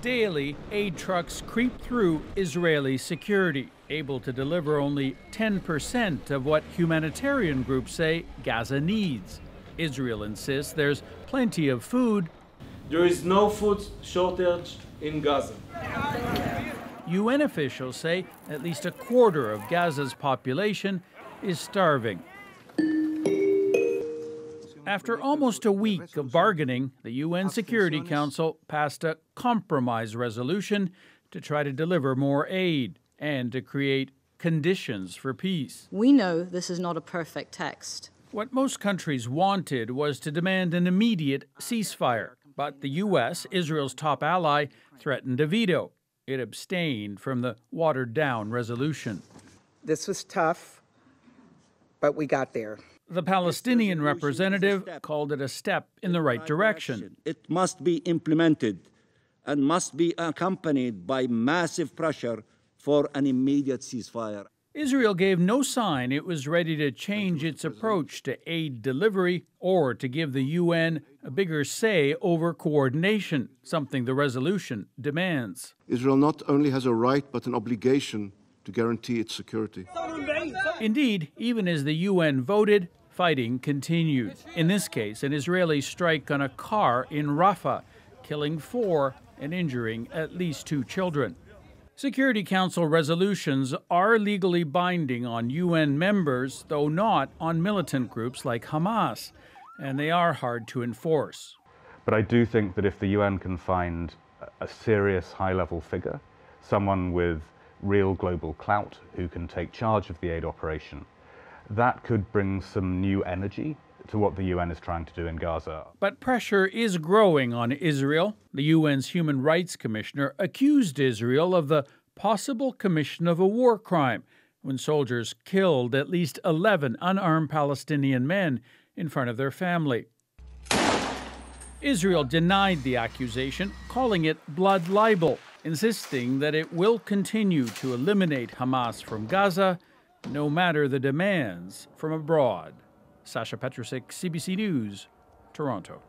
Daily, aid trucks creep through Israeli security, able to deliver only 10% of what humanitarian groups say Gaza needs. Israel insists there's plenty of food. There is no food shortage in Gaza. UN officials say at least a quarter of Gaza's population is starving. After almost a week of bargaining, the UN Security Council passed a compromise resolution to try to deliver more aid and to create conditions for peace. We know this is not a perfect text. What most countries wanted was to demand an immediate ceasefire, but the U.S., Israel's top ally, threatened a veto. It abstained from the watered-down resolution. This was tough, but we got there. The Palestinian representative called it a step in the right direction. It must be implemented and must be accompanied by massive pressure for an immediate ceasefire. Israel gave no sign it was ready to change its approach to aid delivery or to give the UN a bigger say over coordination, something the resolution demands. Israel not only has a right but an obligation to guarantee its security. Indeed, even as the UN voted, fighting continued. In this case, an Israeli strike on a car in Rafah, killing 4 and injuring at least 2 children. Security Council resolutions are legally binding on UN members, though not on militant groups like Hamas, and they are hard to enforce. But I do think that if the UN can find a serious high-level figure, someone with real global clout who can take charge of the aid operation, that could bring some new energy to what the UN is trying to do in Gaza. But pressure is growing on Israel. The UN's Human Rights Commissioner accused Israel of the possible commission of a war crime when soldiers killed at least 11 unarmed Palestinian men in front of their family. Israel denied the accusation, calling it blood libel, insisting that it will continue to eliminate Hamas from Gaza, no matter the demands from abroad. Sasha Petrusik, CBC News, Toronto.